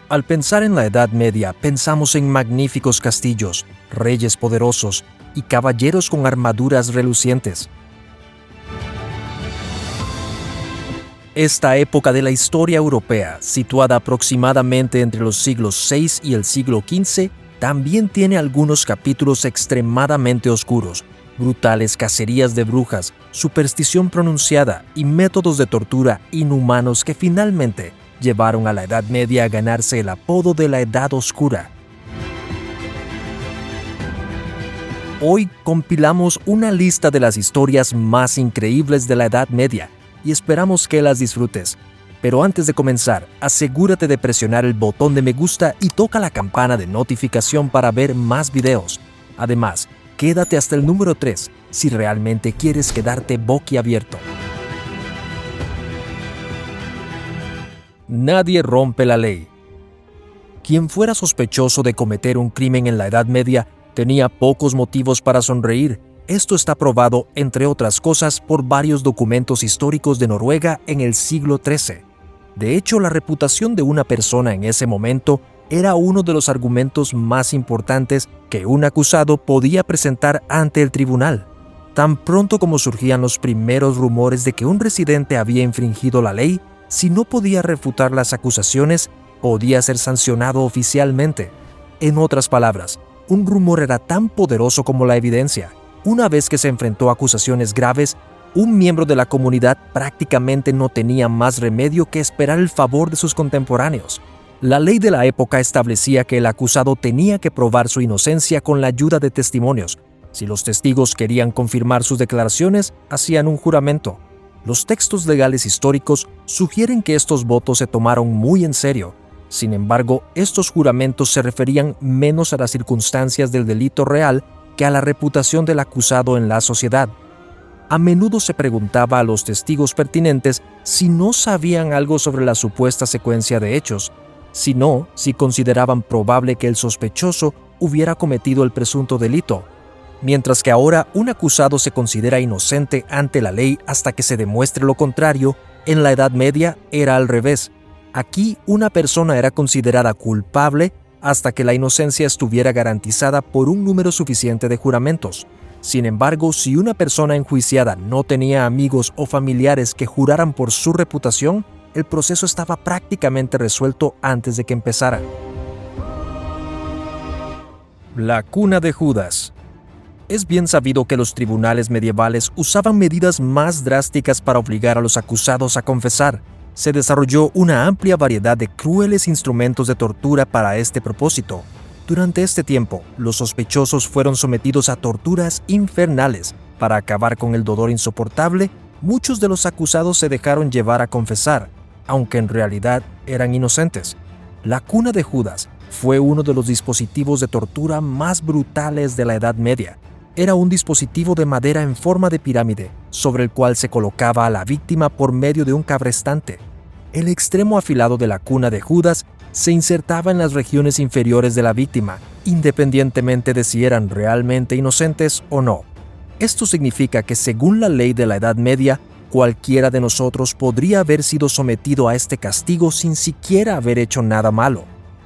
Al pensar en la Edad Media, pensamos en magníficos castillos, reyes poderosos y caballeros con armaduras relucientes. Esta época de la historia europea, situada aproximadamente entre los siglos VI y el siglo XV, también tiene algunos capítulos extremadamente oscuros, brutales cacerías de brujas, superstición pronunciada y métodos de tortura inhumanos que finalmente llevaron a la Edad Media a ganarse el apodo de la Edad Oscura. Hoy compilamos una lista de las historias más increíbles de la Edad Media y esperamos que las disfrutes. Pero antes de comenzar, asegúrate de presionar el botón de me gusta y toca la campana de notificación para ver más videos. Además, quédate hasta el número 3 si realmente quieres quedarte boquiabierto. Nadie rompe la ley. Quien fuera sospechoso de cometer un crimen en la Edad Media tenía pocos motivos para sonreír. Esto está probado, entre otras cosas, por varios documentos históricos de Noruega en el siglo XIII. De hecho, la reputación de una persona en ese momento era uno de los argumentos más importantes que un acusado podía presentar ante el tribunal. Tan pronto como surgían los primeros rumores de que un residente había infringido la ley, si no podía refutar las acusaciones, podía ser sancionado oficialmente. En otras palabras, un rumor era tan poderoso como la evidencia. Una vez que se enfrentó a acusaciones graves, un miembro de la comunidad prácticamente no tenía más remedio que esperar el favor de sus contemporáneos. La ley de la época establecía que el acusado tenía que probar su inocencia con la ayuda de testimonios. Si los testigos querían confirmar sus declaraciones, hacían un juramento. Los textos legales históricos sugieren que estos votos se tomaron muy en serio. Sin embargo, estos juramentos se referían menos a las circunstancias del delito real que a la reputación del acusado en la sociedad. A menudo se preguntaba a los testigos pertinentes si no sabían algo sobre la supuesta secuencia de hechos, si no, si consideraban probable que el sospechoso hubiera cometido el presunto delito. Mientras que ahora un acusado se considera inocente ante la ley hasta que se demuestre lo contrario, en la Edad Media era al revés. Aquí una persona era considerada culpable hasta que la inocencia estuviera garantizada por un número suficiente de juramentos. Sin embargo, si una persona enjuiciada no tenía amigos o familiares que juraran por su reputación, el proceso estaba prácticamente resuelto antes de que empezara. La cuna de Judas. Es bien sabido que los tribunales medievales usaban medidas más drásticas para obligar a los acusados a confesar. Se desarrolló una amplia variedad de crueles instrumentos de tortura para este propósito. Durante este tiempo, los sospechosos fueron sometidos a torturas infernales. Para acabar con el dolor insoportable, muchos de los acusados se dejaron llevar a confesar, aunque en realidad eran inocentes. La cuna de Judas fue uno de los dispositivos de tortura más brutales de la Edad Media. Era un dispositivo de madera en forma de pirámide, sobre el cual se colocaba a la víctima por medio de un cabrestante. El extremo afilado de la cuna de Judas se insertaba en las regiones inferiores de la víctima, independientemente de si eran realmente inocentes o no. Esto significa que, según la ley de la Edad Media, cualquiera de nosotros podría haber sido sometido a este castigo sin siquiera haber hecho nada malo.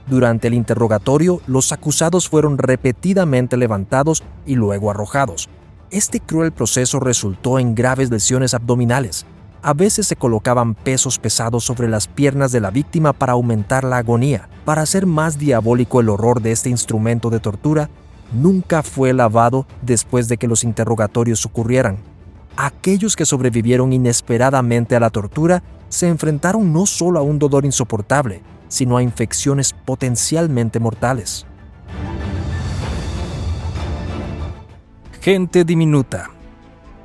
Durante el interrogatorio, los acusados fueron repetidamente levantados y luego arrojados. Este cruel proceso resultó en graves lesiones abdominales. A veces se colocaban pesos pesados sobre las piernas de la víctima para aumentar la agonía. Para hacer más diabólico el horror de este instrumento de tortura, nunca fue lavado después de que los interrogatorios ocurrieran. Aquellos que sobrevivieron inesperadamente a la tortura se enfrentaron no solo a un dolor insoportable, sino a infecciones potencialmente mortales. Gente diminuta.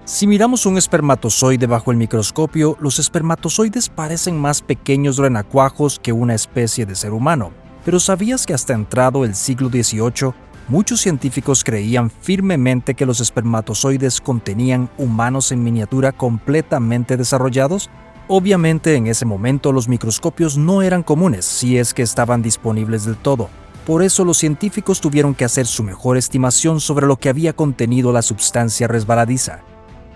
Si miramos un espermatozoide bajo el microscopio, los espermatozoides parecen más pequeños renacuajos que una especie de ser humano. Pero ¿sabías que hasta entrado el siglo XVIII, muchos científicos creían firmemente que los espermatozoides contenían humanos en miniatura completamente desarrollados? Obviamente, en ese momento los microscopios no eran comunes, si es que estaban disponibles del todo. Por eso los científicos tuvieron que hacer su mejor estimación sobre lo que había contenido la sustancia resbaladiza.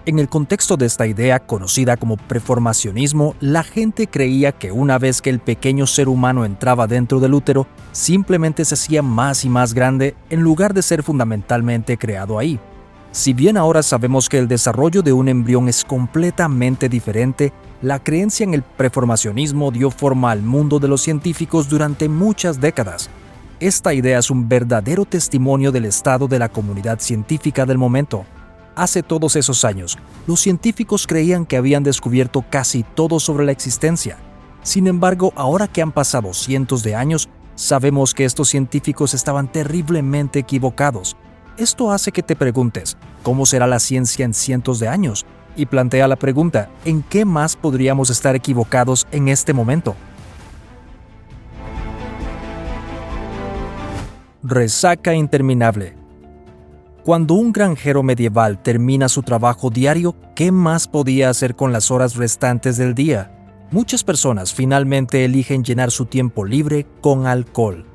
En el contexto de esta idea, conocida como preformacionismo, la gente creía que una vez que el pequeño ser humano entraba dentro del útero, simplemente se hacía más y más grande en lugar de ser fundamentalmente creado ahí. Si bien ahora sabemos que el desarrollo de un embrión es completamente diferente, la creencia en el preformacionismo dio forma al mundo de los científicos durante muchas décadas. Esta idea es un verdadero testimonio del estado de la comunidad científica del momento. Hace todos esos años, los científicos creían que habían descubierto casi todo sobre la existencia. Sin embargo, ahora que han pasado cientos de años, sabemos que estos científicos estaban terriblemente equivocados. Esto hace que te preguntes, ¿cómo será la ciencia en cientos de años? Y plantea la pregunta, ¿en qué más podríamos estar equivocados en este momento? Resaca interminable. Cuando un granjero medieval termina su trabajo diario, ¿qué más podía hacer con las horas restantes del día? Muchas personas finalmente eligen llenar su tiempo libre con alcohol.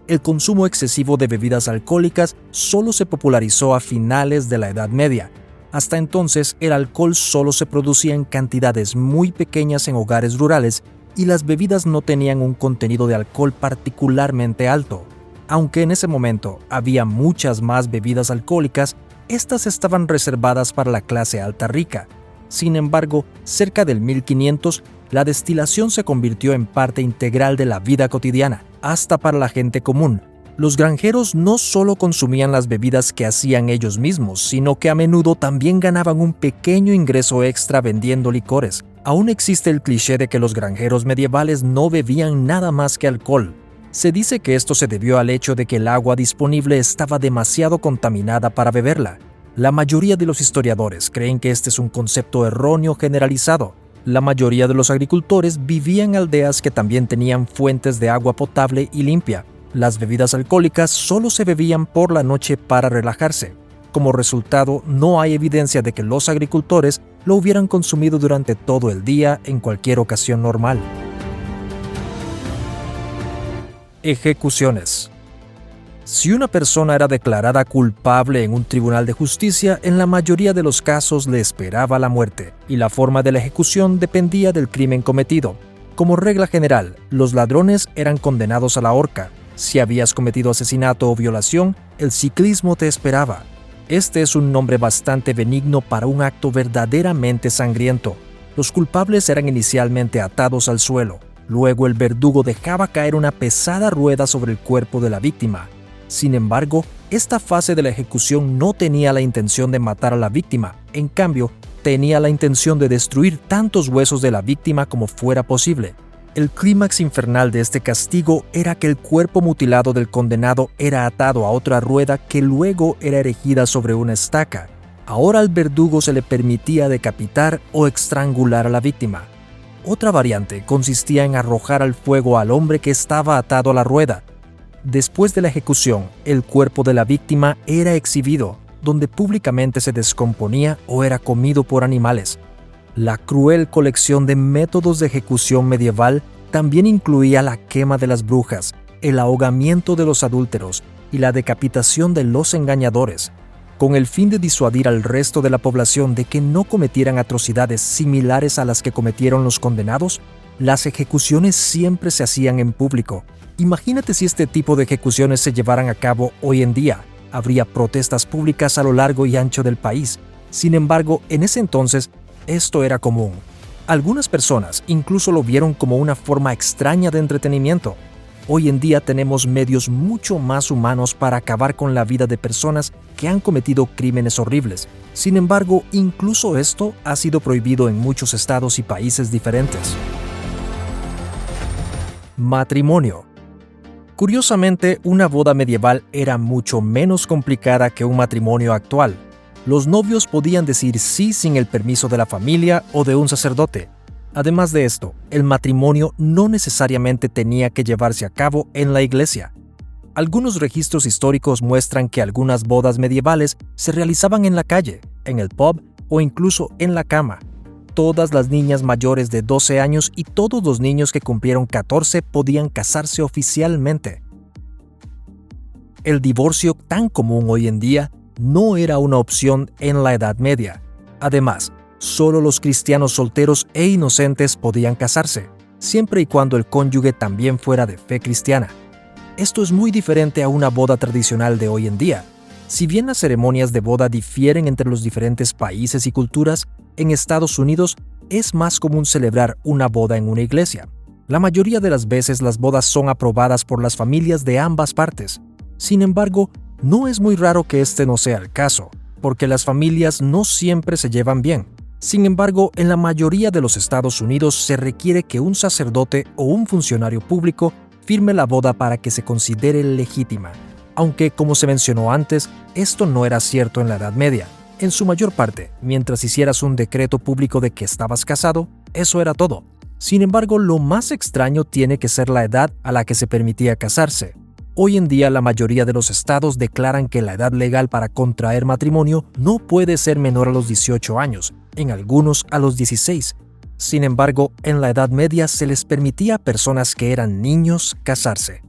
El consumo excesivo de bebidas alcohólicas solo se popularizó a finales de la Edad Media. Hasta entonces, el alcohol solo se producía en cantidades muy pequeñas en hogares rurales y las bebidas no tenían un contenido de alcohol particularmente alto. Aunque en ese momento había muchas más bebidas alcohólicas, estas estaban reservadas para la clase alta rica. Sin embargo, cerca del 1500, la destilación se convirtió en parte integral de la vida cotidiana, hasta para la gente común. Los granjeros no solo consumían las bebidas que hacían ellos mismos, sino que a menudo también ganaban un pequeño ingreso extra vendiendo licores. Aún existe el cliché de que los granjeros medievales no bebían nada más que alcohol. Se dice que esto se debió al hecho de que el agua disponible estaba demasiado contaminada para beberla. La mayoría de los historiadores creen que este es un concepto erróneo generalizado. La mayoría de los agricultores vivían en aldeas que también tenían fuentes de agua potable y limpia. Las bebidas alcohólicas solo se bebían por la noche para relajarse. Como resultado, no hay evidencia de que los agricultores lo hubieran consumido durante todo el día en cualquier ocasión normal. Ejecuciones. Si una persona era declarada culpable en un tribunal de justicia, en la mayoría de los casos le esperaba la muerte, y la forma de la ejecución dependía del crimen cometido. Como regla general, los ladrones eran condenados a la horca. Si habías cometido asesinato o violación, el ciclismo te esperaba. Este es un nombre bastante benigno para un acto verdaderamente sangriento. Los culpables eran inicialmente atados al suelo. Luego el verdugo dejaba caer una pesada rueda sobre el cuerpo de la víctima. Sin embargo, esta fase de la ejecución no tenía la intención de matar a la víctima. En cambio, tenía la intención de destruir tantos huesos de la víctima como fuera posible. El clímax infernal de este castigo era que el cuerpo mutilado del condenado era atado a otra rueda que luego era erigida sobre una estaca. Ahora al verdugo se le permitía decapitar o estrangular a la víctima. Otra variante consistía en arrojar al fuego al hombre que estaba atado a la rueda. Después de la ejecución, el cuerpo de la víctima era exhibido, donde públicamente se descomponía o era comido por animales. La cruel colección de métodos de ejecución medieval también incluía la quema de las brujas, el ahogamiento de los adúlteros y la decapitación de los engañadores. Con el fin de disuadir al resto de la población de que no cometieran atrocidades similares a las que cometieron los condenados, las ejecuciones siempre se hacían en público. Imagínate si este tipo de ejecuciones se llevaran a cabo hoy en día. Habría protestas públicas a lo largo y ancho del país. Sin embargo, en ese entonces, esto era común. Algunas personas incluso lo vieron como una forma extraña de entretenimiento. Hoy en día tenemos medios mucho más humanos para acabar con la vida de personas que han cometido crímenes horribles. Sin embargo, incluso esto ha sido prohibido en muchos estados y países diferentes. Matrimonio. Curiosamente, una boda medieval era mucho menos complicada que un matrimonio actual. Los novios podían decir sí sin el permiso de la familia o de un sacerdote. Además de esto, el matrimonio no necesariamente tenía que llevarse a cabo en la iglesia. Algunos registros históricos muestran que algunas bodas medievales se realizaban en la calle, en el pub o incluso en la cama. Todas las niñas mayores de 12 años y todos los niños que cumplieron 14 podían casarse oficialmente. El divorcio tan común hoy en día no era una opción en la Edad Media. Además, solo los cristianos solteros e inocentes podían casarse, siempre y cuando el cónyuge también fuera de fe cristiana. Esto es muy diferente a una boda tradicional de hoy en día. Si bien las ceremonias de boda difieren entre los diferentes países y culturas, en Estados Unidos es más común celebrar una boda en una iglesia. La mayoría de las veces las bodas son aprobadas por las familias de ambas partes. Sin embargo, no es muy raro que este no sea el caso, porque las familias no siempre se llevan bien. Sin embargo, en la mayoría de los Estados Unidos se requiere que un sacerdote o un funcionario público firme la boda para que se considere legítima. Aunque, como se mencionó antes, esto no era cierto en la Edad Media. En su mayor parte, mientras hicieras un decreto público de que estabas casado, eso era todo. Sin embargo, lo más extraño tiene que ser la edad a la que se permitía casarse. Hoy en día, la mayoría de los estados declaran que la edad legal para contraer matrimonio no puede ser menor a los 18 años, en algunos a los 16. Sin embargo, en la Edad Media se les permitía a personas que eran niños casarse.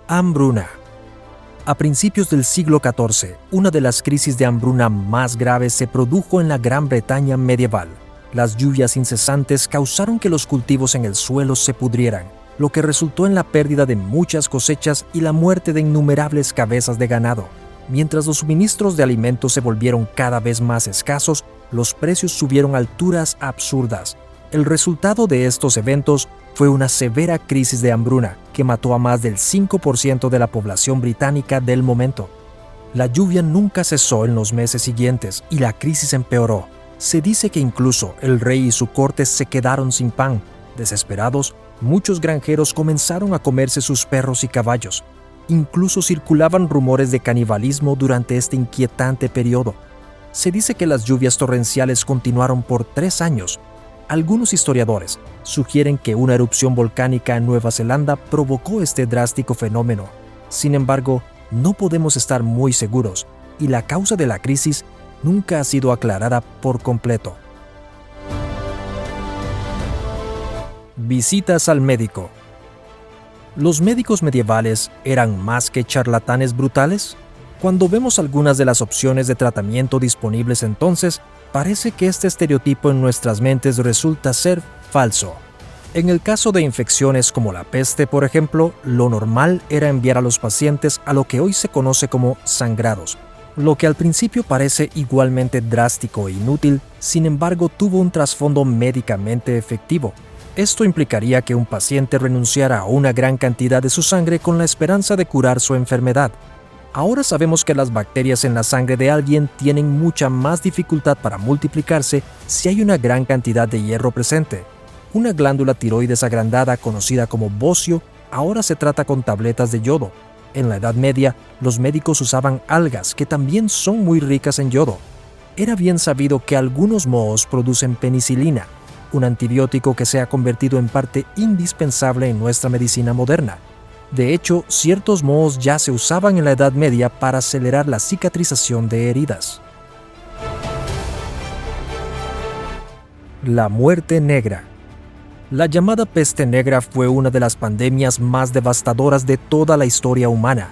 Hambruna. A principios del siglo XIV, una de las crisis de hambruna más graves se produjo en la Gran Bretaña medieval. Las lluvias incesantes causaron que los cultivos en el suelo se pudrieran, lo que resultó en la pérdida de muchas cosechas y la muerte de innumerables cabezas de ganado. Mientras los suministros de alimentos se volvieron cada vez más escasos, los precios subieron a alturas absurdas. El resultado de estos eventos fue una severa crisis de hambruna que mató a más del 5% de la población británica del momento. La lluvia nunca cesó en los meses siguientes y la crisis empeoró. Se dice que incluso el rey y su corte se quedaron sin pan. Desesperados, muchos granjeros comenzaron a comerse sus perros y caballos. Incluso circulaban rumores de canibalismo durante este inquietante periodo. Se dice que las lluvias torrenciales continuaron por 3 años. Algunos historiadores sugieren que una erupción volcánica en Nueva Zelanda provocó este drástico fenómeno. Sin embargo, no podemos estar muy seguros y la causa de la crisis nunca ha sido aclarada por completo. Visitas al médico. ¿Los médicos medievales eran más que charlatanes brutales? Cuando vemos algunas de las opciones de tratamiento disponibles entonces, parece que este estereotipo en nuestras mentes resulta ser falso. En el caso de infecciones como la peste, por ejemplo, lo normal era enviar a los pacientes a lo que hoy se conoce como sangrados, lo que al principio parece igualmente drástico e inútil, sin embargo tuvo un trasfondo médicamente efectivo. Esto implicaría que un paciente renunciara a una gran cantidad de su sangre con la esperanza de curar su enfermedad. Ahora sabemos que las bacterias en la sangre de alguien tienen mucha más dificultad para multiplicarse si hay una gran cantidad de hierro presente. Una glándula tiroides agrandada conocida como bocio ahora se trata con tabletas de yodo. En la Edad Media, los médicos usaban algas que también son muy ricas en yodo. Era bien sabido que algunos mohos producen penicilina, un antibiótico que se ha convertido en parte indispensable en nuestra medicina moderna. De hecho, ciertos mohos ya se usaban en la Edad Media para acelerar la cicatrización de heridas. La muerte negra. La llamada peste negra fue una de las pandemias más devastadoras de toda la historia humana.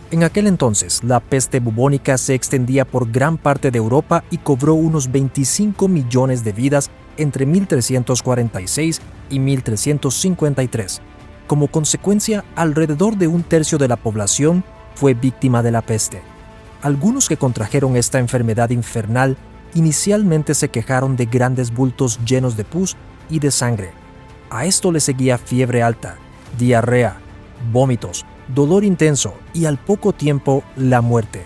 En aquel entonces, la peste bubónica se extendía por gran parte de Europa y cobró unos 25 millones de vidas entre 1346 y 1353. Como consecuencia, alrededor de 1/3 de la población fue víctima de la peste. Algunos que contrajeron esta enfermedad infernal inicialmente se quejaron de grandes bultos llenos de pus y de sangre. A esto le seguía fiebre alta, diarrea, vómitos, dolor intenso y al poco tiempo la muerte.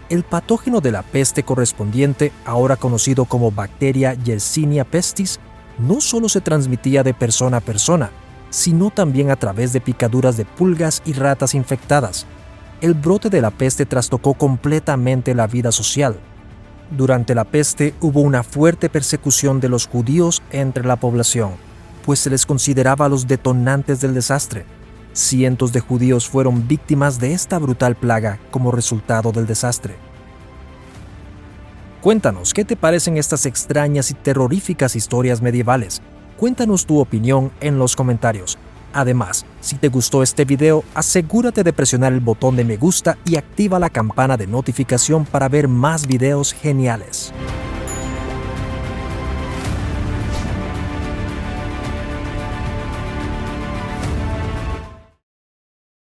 El patógeno de la peste correspondiente, ahora conocido como bacteria Yersinia pestis, no solo se transmitía de persona a persona, sino también a través de picaduras de pulgas y ratas infectadas. El brote de la peste trastocó completamente la vida social. Durante la peste hubo una fuerte persecución de los judíos entre la población, pues se les consideraba los detonantes del desastre. Cientos de judíos fueron víctimas de esta brutal plaga como resultado del desastre. Cuéntanos, ¿qué te parecen estas extrañas y terroríficas historias medievales? Cuéntanos tu opinión en los comentarios. Además, si te gustó este video, asegúrate de presionar el botón de me gusta y activa la campana de notificación para ver más videos geniales.